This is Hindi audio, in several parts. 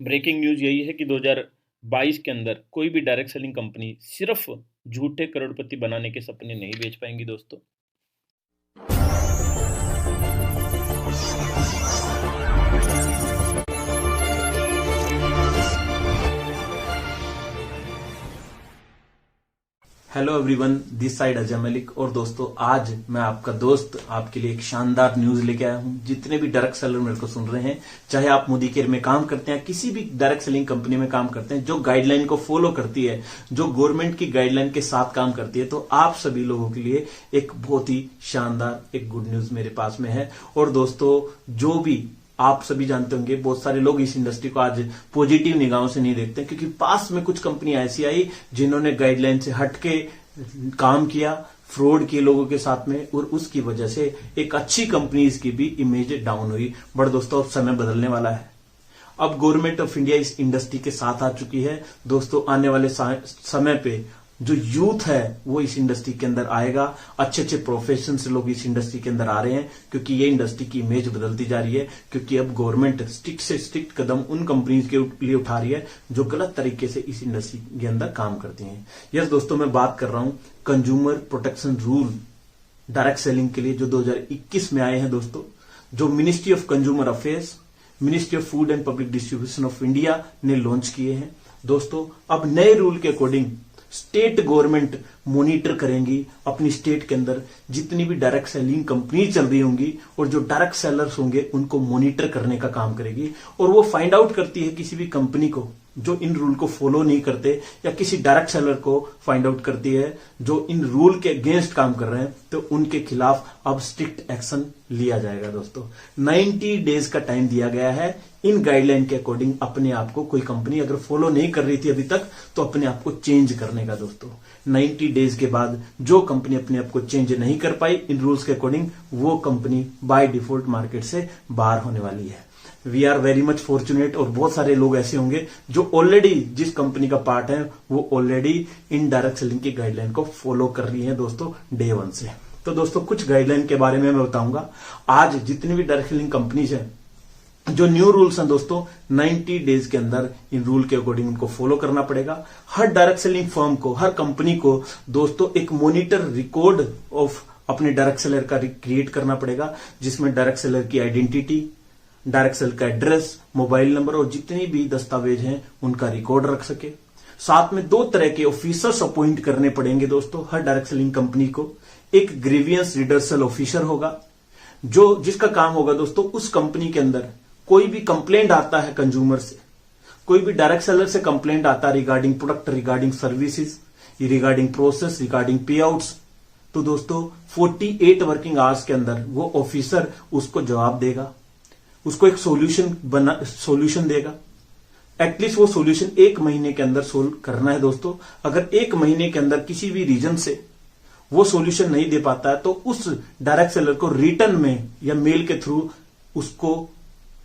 ब्रेकिंग न्यूज़ यही है कि 2022 के अंदर कोई भी डायरेक्ट सेलिंग कंपनी सिर्फ झूठे करोड़पति बनाने के सपने नहीं बेच पाएंगी दोस्तों। Hello everyone, this side Ajay Malik. और दोस्तों, आज मैं आपका दोस्त आपके लिए एक शानदार न्यूज लेके आया हूं। जितने भी डायरेक्ट सेलर मेरे को सुन रहे हैं, चाहे आप मोदी केयर में काम करते हैं, किसी भी डायरेक्ट सेलिंग कंपनी में काम करते हैं जो गाइडलाइन को फॉलो करती है, जो गवर्नमेंट की गाइडलाइन के साथ काम करती है, तो आप सभी लोगों के लिए एक बहुत ही शानदार एक गुड न्यूज मेरे पास में है। और दोस्तों, जो भी आप सभी जानते होंगे, बहुत सारे लोग इस इंडस्ट्री को आज पॉजिटिव निगाहों से नहीं देखते, क्योंकि पास में कुछ कंपनी ऐसी आई जिन्होंने गाइडलाइन से हटके काम किया, फ्रॉड किए लोगों के साथ में, और उसकी वजह से एक अच्छी कंपनीज की भी इमेज डाउन हुई। बट दोस्तों, अब समय बदलने वाला है। अब गवर्नमेंट ऑफ इंडिया इस इंडस्ट्री के साथ आ चुकी है। दोस्तों, आने वाले समय पे जो यूथ है वो इस इंडस्ट्री के अंदर आएगा। अच्छे अच्छे प्रोफेशन से लोग इस इंडस्ट्री के अंदर आ रहे हैं, क्योंकि ये इंडस्ट्री की इमेज बदलती जा रही है। क्योंकि अब गवर्नमेंट स्ट्रिक्ट से स्ट्रिक्ट कदम उन कंपनीज के लिए उठा रही है जो गलत तरीके से इस इंडस्ट्री के अंदर काम करती हैं। यस दोस्तों, मैं बात कर रहा हूं consumer protection rule direct selling के लिए, जो 2021 में आए हैं दोस्तों, जो ministry of consumer affairs, ministry of food and public distribution of India ने लॉन्च किए हैं। दोस्तों, अब नए रूल के अकॉर्डिंग स्टेट गवर्नमेंट मॉनिटर करेंगी अपनी स्टेट के अंदर जितनी भी डायरेक्ट सेलिंग कंपनी चल रही होंगी, और जो डायरेक्ट सेलर्स होंगे उनको मॉनिटर करने का काम करेगी। और वो फाइंड आउट करती है किसी भी कंपनी को जो इन रूल को फॉलो नहीं करते, या किसी डायरेक्ट सेलर को फाइंड आउट करती है जो इन रूल के अगेंस्ट काम कर रहे हैं, तो उनके खिलाफ अब स्ट्रिक्ट एक्शन लिया जाएगा। दोस्तों, 90 डेज का टाइम दिया गया है। इन गाइडलाइन के अकॉर्डिंग अपने आप को कोई कंपनी अगर फॉलो नहीं कर रही थी अभी तक, तो अपने आप को चेंज करने का। दोस्तों, 90 डेज के बाद जो कंपनी अपने आप को चेंज नहीं कर पाई इन रूल्स के अकॉर्डिंग, वो कंपनी बाय डिफॉल्ट मार्केट से बाहर होने वाली है। We are very much fortunate. और बहुत सारे लोग ऐसे होंगे जो ऑलरेडी जिस कंपनी का पार्ट है वो ऑलरेडी इन डायरेक्ट सेलिंग की गाइडलाइन को फॉलो कर रही है दोस्तों, डे 1 से। तो दोस्तों, कुछ गाइडलाइन के बारे में मैं बताऊंगा। आज जितनी भी डायरेक्ट सेलिंग कंपनीज है, जो न्यू रूल्स हैं दोस्तों, 90 डेज के अंदर इन रूल के अकॉर्डिंग उनको फॉलो करना पड़ेगा। हर डायरेक्ट सेलिंग फर्म को, हर कंपनी को दोस्तों एक मॉनिटर रिकॉर्ड ऑफ अपने डायरेक्ट सेलर का क्रिएट करना पड़ेगा, जिसमें डायरेक्ट सेलर की आइडेंटिटी, डायरेक्ट सेलर का एड्रेस, मोबाइल नंबर और जितनी भी दस्तावेज हैं उनका रिकॉर्ड रख सके। साथ में 2 तरह के ऑफिसर्स अपॉइंट करने पड़ेंगे दोस्तों हर डायरेक्ट सेलिंग कंपनी को। एक ग्रीवियंस रिडर्सल ऑफिसर होगा, जो जिसका काम होगा दोस्तों, उस कंपनी के अंदर कोई भी कंप्लेंट आता है कंज्यूमर से, कोई भी डायरेक्ट सेलर से कंप्लेंट आता है regarding product, regarding services, regarding process, regarding पे आउट्स, तो दोस्तों 48 वर्किंग आवर्स के अंदर वो ऑफिसर उसको जवाब देगा, उसको एक सोल्यूशन देगा। एटलीस्ट वो सोल्यूशन 1 महीने के अंदर सोल्व करना है दोस्तों। अगर 1 महीने के अंदर किसी भी रीजन से वो सोल्यूशन नहीं दे पाता है, तो उस डायरेक्ट सेलर को रिटर्न में या मेल के थ्रू उसको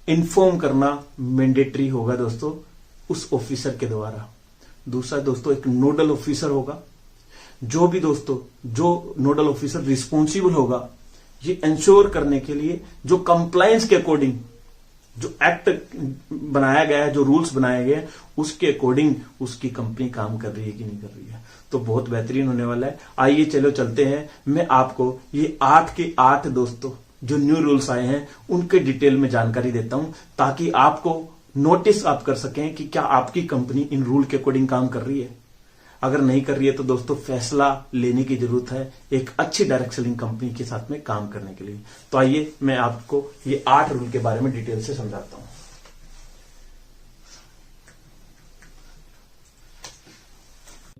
इन्फॉर्म करना मैंडेटरी होगा दोस्तों, उस ऑफिसर के द्वारा। दूसरा दोस्तों, एक नोडल ऑफिसर होगा, जो भी दोस्तों, जो नोडल ऑफिसर रिस्पॉन्सिबल होगा ये इंश्योर करने के लिए जो कंप्लायंस के अकॉर्डिंग जो एक्ट बनाया गया है, जो रूल्स बनाए गए हैं, उसके अकॉर्डिंग उसकी कंपनी काम कर रही है कि नहीं कर रही है। तो बहुत बेहतरीन होने वाला है। आइए चलो चलते हैं, मैं आपको ये 8 के 8 दोस्तों जो न्यू रूल्स आए हैं उनके डिटेल में जानकारी देता हूं, ताकि आपको नोटिस आप कर सकें कि क्या आपकी कंपनी इन रूल के अकॉर्डिंग काम कर रही है। अगर नहीं कर रही है तो दोस्तों फैसला लेने की जरूरत है एक अच्छी डायरेक्ट सेलिंग कंपनी के साथ में काम करने के लिए। तो आइए मैं आपको ये 8 रूल के बारे में डिटेल से समझाता हूं।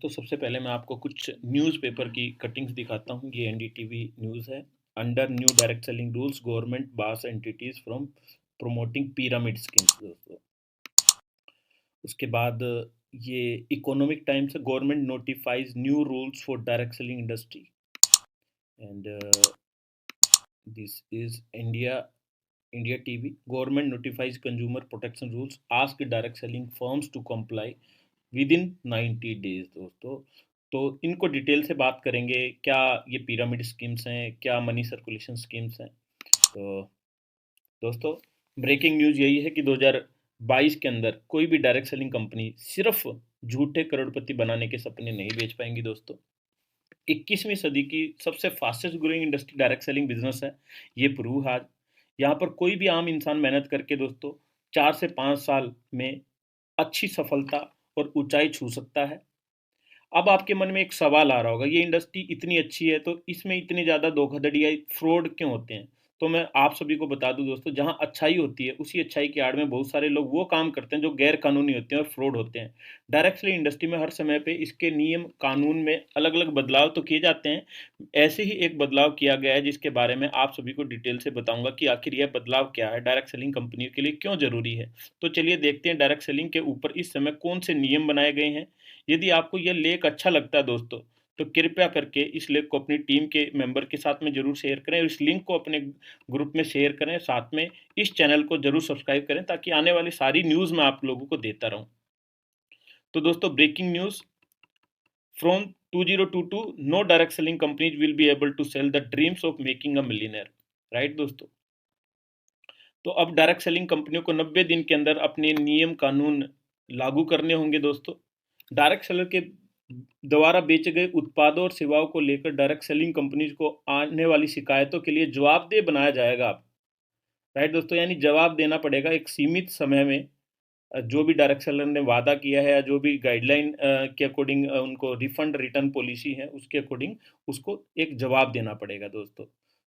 तो सबसे पहले मैं आपको कुछ न्यूज़पेपर की कटिंग्स दिखाता हूँ। ये एनडीटीवी न्यूज़ है। Under new direct selling rules government bars entities from promoting pyramid schemes दोस्तों। उसके बाद ये इकोनॉमिक टाइम्स है, government notifies new rules for direct selling industry, and this is India TV, government notifies consumer protection rules, ask direct selling firms to comply within 90 days दोस्तों। तो इनको डिटेल से बात करेंगे, क्या ये पिरामिड स्कीम्स हैं, क्या मनी सर्कुलेशन स्कीम्स हैं। तो दोस्तों, ब्रेकिंग न्यूज़ यही है कि 22 के अंदर कोई भी डायरेक्ट सेलिंग कंपनी सिर्फ झूठे करोड़पति बनाने के सपने नहीं बेच पाएंगी दोस्तों। 21वीं सदी की सबसे fastest growing industry direct selling business है, ये प्रूव आज। यहाँ पर कोई भी आम इंसान मेहनत करके दोस्तों 4 से 5 साल में अच्छी सफलता और ऊंचाई छू सकता है। अब आपके मन में एक सवाल आ रहा होगा, ये इंडस्ट्री इतनी अच्छी है तो इसमें इतनी ज़्यादा धोखाधड़ी या फ्रॉड क्यों होते हैं? तो मैं आप सभी को बता दूं दोस्तों, जहां अच्छाई होती है उसी अच्छाई की आड़ में बहुत सारे लोग वो काम करते हैं जो गैर कानूनी होते हैं और फ्रॉड होते हैं। डायरेक्ट सेलिंग इंडस्ट्री में हर समय पे इसके नियम कानून में अलग अलग बदलाव तो किए जाते हैं। ऐसे ही एक बदलाव किया गया है जिसके बारे में आप सभी को डिटेल से बताऊंगा कि आखिर यह बदलाव क्या है, डायरेक्ट सेलिंग कंपनियों के लिए क्यों जरूरी है। तो चलिए देखते हैं डायरेक्ट सेलिंग के ऊपर इस समय कौन से नियम बनाए गए हैं। यदि आपको यह लेख अच्छा लगता है दोस्तों, तो कृपया करके इस लेख को अपनी टीम के मेंबर के साथ में जरूर शेयर करें और इस लिंक को अपने ग्रुप में शेयर करें। साथ में इस चैनल को जरूर सब्सक्राइब करें ताकि आने वाली सारी न्यूज़ मैं आप लोगों को देता रहूं। तो दोस्तों, breaking news from 2022, no direct selling companies will be able to sell the dreams of making a millionaire. Right दोस्तों, तो अब डायरेक्ट सेलिंग कंपनियों को 90 दिन के अंदर अपने नियम कानून लागू करने होंगे दोस्तों। डायरेक्ट सेलर के द्वारा बेचे गए उत्पादों और सेवाओं को लेकर डायरेक्ट सेलिंग कंपनीज को आने वाली शिकायतों के लिए जवाबदेह बनाया जाएगा। राइट दोस्तों, यानी जवाब देना पड़ेगा एक सीमित समय में। जो भी डायरेक्ट सेलर ने वादा किया है या जो भी गाइडलाइन के अकॉर्डिंग उनको रिफंड रिटर्न पॉलिसी है उसके अकॉर्डिंग उसको एक जवाब देना पड़ेगा दोस्तों।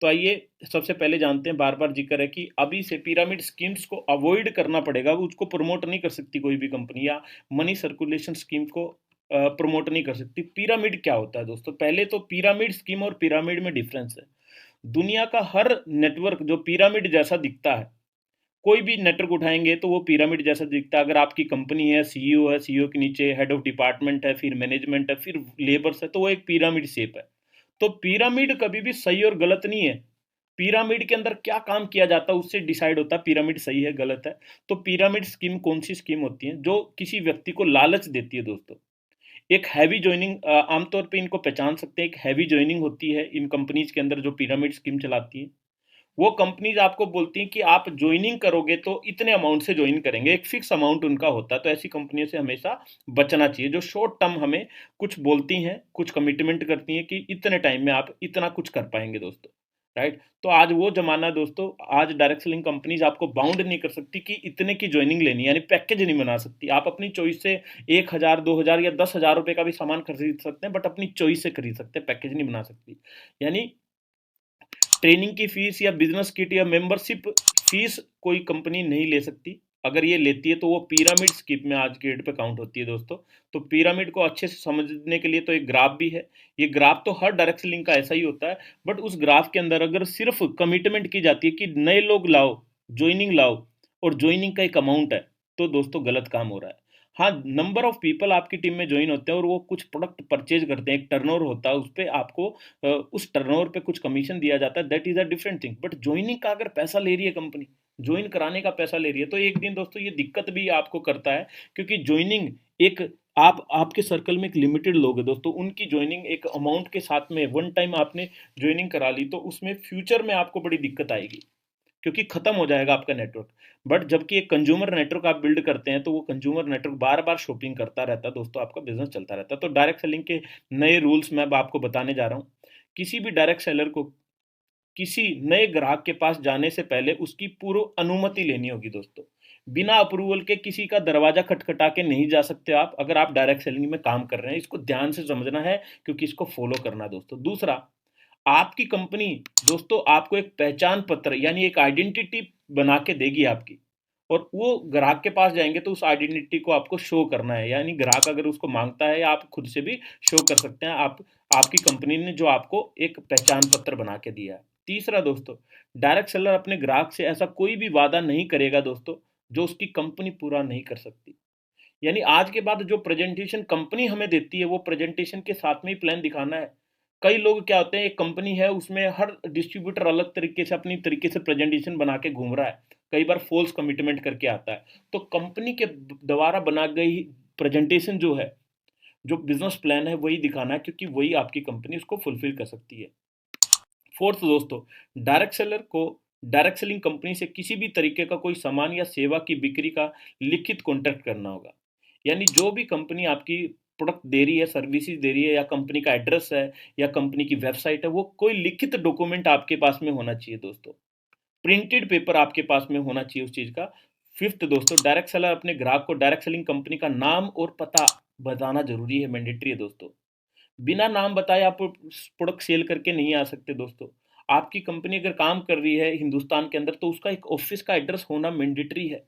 तो आइए सबसे पहले जानते हैं, बार बार जिक्र है कि अभी से पिरामिड स्कीम्स को अवॉइड करना पड़ेगा। वो उसको प्रमोट नहीं कर सकती कोई भी कंपनी, या मनी सर्कुलेशन स्कीम को प्रमोट नहीं कर सकती। पिरामिड क्या होता है दोस्तों? पहले तो पिरामिड स्कीम और पिरामिड में डिफरेंस है। दुनिया का हर नेटवर्क जो पिरामिड जैसा दिखता है, कोई भी नेटवर्क उठाएंगे तो वो पिरामिड जैसा दिखता है। अगर आपकी कंपनी है, सीईओ है, सीईओ के नीचे हेड ऑफ डिपार्टमेंट है, फिर मैनेजमेंट है, फिर लेबर्स है, तो वो एक पिरामिड शेप है। तो पिरामिड कभी भी सही और गलत नहीं है। पिरामिड के अंदर क्या काम किया जाता है उससे डिसाइड होता है पिरामिड सही है गलत है। तो पिरामिड स्कीम कौन सी स्कीम होती है? जो किसी व्यक्ति को लालच देती है दोस्तों। एक हैवी ज्वाइनिंग, आमतौर पे इनको पहचान सकते हैं, एक हैवी ज्वाइनिंग होती है इन कंपनीज के अंदर जो पिरामिड स्कीम चलाती है। वो कंपनीज आपको बोलती हैं कि आप ज्वाइनिंग करोगे तो इतने अमाउंट से ज्वाइन करेंगे, एक फिक्स अमाउंट उनका होता है। तो ऐसी कंपनियों से हमेशा बचना चाहिए जो शॉर्ट टर्म हमें कुछ बोलती हैं, कुछ कमिटमेंट करती हैं कि इतने टाइम में आप इतना कुछ कर पाएंगे दोस्तों। राइट, तो आज वो जमाना दोस्तों, आज डायरेक्ट सेलिंग कंपनीज आपको बाउंड नहीं कर सकती कि इतने की ज्वाइनिंग लेनी, यानी पैकेज नहीं बना सकती। आप अपनी चॉइस से 1,000, 2,000 या 10,000 रुपए का भी सामान खरीद सकते हैं, बट अपनी चॉइस से खरीद सकते हैं, पैकेज नहीं बना सकती। यानी ट्रेनिंग की फीस या बिजनेस किट या मेंबरशिप फीस कोई कंपनी नहीं ले सकती। अगर ये लेती है तो वो पिरामिड स्कीम में आज के डेट पे काउंट होती है दोस्तों। तो पिरामिड को अच्छे से समझने के लिए तो एक ग्राफ भी है। ये ग्राफ तो हर डायरेक्ट सेलिंग का ऐसा ही होता है, बट उस ग्राफ के अंदर अगर सिर्फ कमिटमेंट की जाती है कि नए लोग लाओ, ज्वाइनिंग लाओ, और ज्वाइनिंग का एक अमाउंट है, तो दोस्तों गलत काम हो रहा है। हाँ, नंबर ऑफ पीपल आपकी टीम में ज्वाइन होते हैं और वो कुछ प्रोडक्ट परचेज करते हैं, एक टर्नओवर होता है, उस पर आपको उस टर्नओवर पे कुछ कमीशन दिया जाता है, that is a different thing. But joining का अगर पैसा ले रही है कंपनी, ज्वाइन कराने का पैसा ले रही है, तो एक दिन दोस्तों ये दिक्कत भी आपको करता है। क्योंकि ज्वाइनिंग एक, आप आपके सर्कल में एक लिमिटेड लोग हैं दोस्तों, उनकी ज्वाइनिंग एक अमाउंट के साथ में वन टाइम आपने ज्वाइनिंग करा ली तो उसमें फ्यूचर में आपको बड़ी दिक्कत आएगी, क्योंकि खत्म हो जाएगा आपका नेटवर्क। बट जबकि एक कंज्यूमर नेटवर्क आप बिल्ड करते हैं तो वो कंज्यूमर नेटवर्क बार बार शॉपिंग करता रहता है दोस्तों, आपका बिजनेस चलता रहता है। तो डायरेक्ट सेलिंग के नए रूल्स मैं अब आपको बताने जा रहा हूँ। किसी भी डायरेक्ट सेलर को किसी नए ग्राहक के पास जाने से पहले उसकी पूर्व अनुमति लेनी होगी दोस्तों। बिना अप्रूवल के किसी का दरवाजा खटखटा के नहीं जा सकते आप, अगर आप डायरेक्ट सेलिंग में काम कर रहे हैं। इसको ध्यान से समझना है क्योंकि इसको फॉलो करना है दोस्तों। दूसरा, आपकी कंपनी दोस्तों आपको एक पहचान पत्र यानी एक आइडेंटिटी बना के देगी आपकी, और वो ग्राहक के पास जाएंगे तो उस आइडेंटिटी को आपको शो करना है। यानी ग्राहक अगर उसको मांगता है या आप खुद से भी शो कर सकते हैं, आप आपकी कंपनी ने जो आपको एक पहचान पत्र बना के दिया है। तीसरा दोस्तों, डायरेक्ट सेलर अपने ग्राहक से ऐसा कोई भी वादा नहीं करेगा दोस्तों जो उसकी कंपनी पूरा नहीं कर सकती। यानी आज के बाद जो प्रेजेंटेशन कंपनी हमें देती है वो प्रेजेंटेशन के साथ में ही प्लान दिखाना है। कई लोग क्या होते हैं, एक कंपनी है उसमें हर डिस्ट्रीब्यूटर अलग तरीके से अपनी तरीके से प्रेजेंटेशन बना के घूम रहा है, कई बार फॉल्स कमिटमेंट करके आता है। तो कंपनी के द्वारा बना गई प्रेजेंटेशन जो है, जो बिजनेस प्लान है, वही दिखाना है, क्योंकि वही आपकी कंपनी उसको फुलफिल कर सकती है। फोर्थ दोस्तों, डायरेक्ट सेलर को डायरेक्ट सेलिंग कंपनी से किसी भी तरीके का कोई सामान या सेवा की बिक्री का लिखित कॉन्ट्रैक्ट करना होगा। यानी जो भी कंपनी आपकी प्रोडक्ट दे रही है, सर्विसेज दे रही है, या कंपनी का एड्रेस है, या कंपनी की वेबसाइट है, वो कोई लिखित डॉक्यूमेंट आपके पास में होना चाहिए दोस्तों। प्रिंटेड पेपर आपके पास में होना चाहिए उस चीज़ का। फिफ्थ दोस्तों, डायरेक्ट सेलर अपने ग्राहक को डायरेक्ट सेलिंग कंपनी का नाम और पता बताना जरूरी है, मैंडेटरी है दोस्तों। बिना नाम बताए आप प्रोडक्ट सेल करके नहीं आ सकते दोस्तों। आपकी कंपनी अगर काम कर रही है हिंदुस्तान के अंदर, तो उसका एक ऑफिस का एड्रेस होना मैंडेटरी है।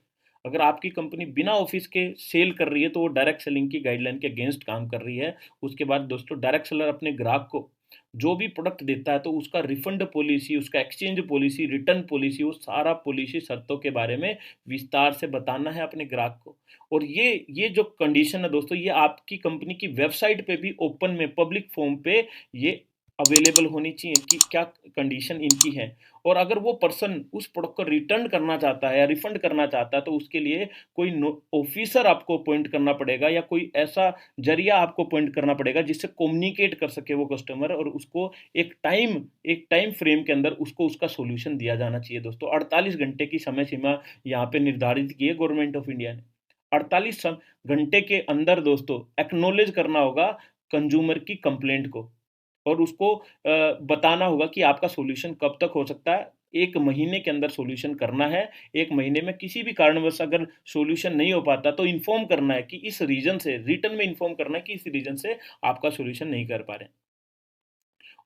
अगर आपकी कंपनी बिना ऑफिस के सेल कर रही है, तो वो डायरेक्ट सेलिंग की गाइडलाइन के अगेंस्ट काम कर रही है। उसके बाद दोस्तों, डायरेक्ट सेलर अपने ग्राहक को जो भी प्रोडक्ट देता है, तो उसका रिफंड पॉलिसी, उसका एक्सचेंज पॉलिसी, रिटर्न पॉलिसी, वो सारा पॉलिसी शर्तों के बारे में विस्तार से बताना है अपने ग्राहक को। और ये जो कंडीशन है दोस्तों, ये आपकी कंपनी की वेबसाइट पे भी ओपन में पब्लिक फॉर्म पे ये अवेलेबल होनी चाहिए कि क्या कंडीशन इनकी है। और अगर वो पर्सन उस प्रोडक्ट को रिटर्न करना चाहता है या रिफंड करना चाहता है, तो उसके लिए कोई ऑफिसर आपको अपॉइंट करना पड़ेगा, या कोई ऐसा जरिया आपको अपॉइंट करना पड़ेगा जिससे कम्युनिकेट कर सके वो कस्टमर, और उसको एक टाइम फ्रेम के अंदर उसको उसका सोल्यूशन दिया जाना चाहिए दोस्तों। 48 घंटे की समय सीमा यहाँ पे निर्धारित की है गवर्नमेंट ऑफ इंडिया ने। 48 घंटे के अंदर दोस्तों एक्नोलेज करना होगा कंज्यूमर की कंप्लेंट को, और उसको बताना होगा कि आपका सॉल्यूशन कब तक हो सकता है। 1 महीने के अंदर सॉल्यूशन करना है। 1 महीने में किसी भी कारणवश अगर सॉल्यूशन नहीं हो पाता, तो इन्फॉर्म करना है कि इस रीजन से, रिटर्न में इन्फॉर्म करना है कि इस रीजन से आपका सॉल्यूशन नहीं कर पा रहे।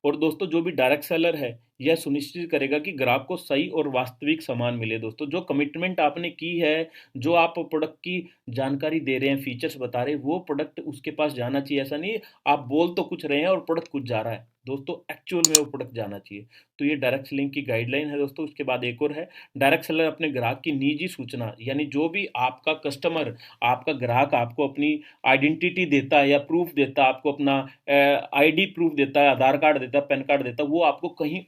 और दोस्तों, जो भी डायरेक्ट सेलर है, यह सुनिश्चित करेगा कि ग्राहक को सही और वास्तविक सामान मिले दोस्तों। जो कमिटमेंट आपने की है, जो आप प्रोडक्ट की जानकारी दे रहे हैं, फीचर्स बता रहे हैं, वो प्रोडक्ट उसके पास जाना चाहिए। ऐसा नहीं आप बोल तो कुछ रहे हैं और प्रोडक्ट कुछ जा रहा है दोस्तों, एक्चुअल में वो प्रोडक्ट जाना चाहिए। तो ये डायरेक्ट सेलिंग की गाइडलाइन है दोस्तों। उसके बाद एक और है, डायरेक्ट सेलर अपने ग्राहक की निजी सूचना, यानी जो भी आपका कस्टमर, आपका ग्राहक आपको अपनी आइडेंटिटी देता है या प्रूफ देता है, आपको अपना आईडी प्रूफ देता है, आधार कार्ड देता है, पैन कार्ड देता है, वो आपको कहीं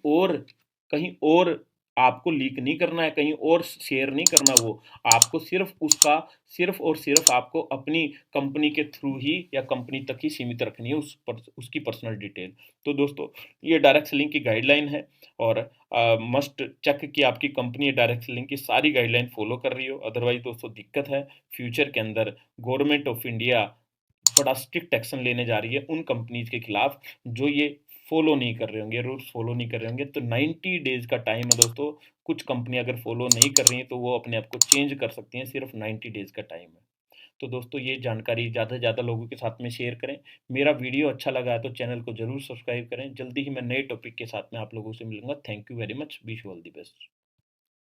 और आपको लीक नहीं करना है, कहीं और शेयर नहीं करना। वो आपको सिर्फ और सिर्फ आपको अपनी कंपनी के थ्रू ही या कंपनी तक ही सीमित रखनी है उसकी पर्सनल डिटेल। तो दोस्तों, ये डायरेक्ट सेलिंग की गाइडलाइन है, और मस्ट चेक कि आपकी कंपनी डायरेक्ट सेलिंग की सारी गाइडलाइन फॉलो कर रही हो। अदरवाइज दोस्तों दिक्कत है। फ्यूचर के अंदर गवर्नमेंट ऑफ इंडिया बड़ा स्ट्रिक्ट एक्शन लेने जा रही है उन कंपनीज के खिलाफ जो ये फॉलो नहीं कर रहे होंगे, रूल्स फॉलो नहीं कर रहे होंगे। तो 90 डेज का टाइम है दोस्तों। कुछ कंपनी अगर फॉलो नहीं कर रही हैं, तो वो अपने आप को चेंज कर सकती हैं। सिर्फ 90 डेज का टाइम है। तो दोस्तों, ये जानकारी ज़्यादा से ज़्यादा लोगों के साथ में शेयर करें। मेरा वीडियो अच्छा लगा है तो चैनल को जरूर सब्सक्राइब करें। जल्दी ही मैं नए टॉपिक के साथ में आप लोगों से मिलूंगा। Thank you very much. Wish you all the best.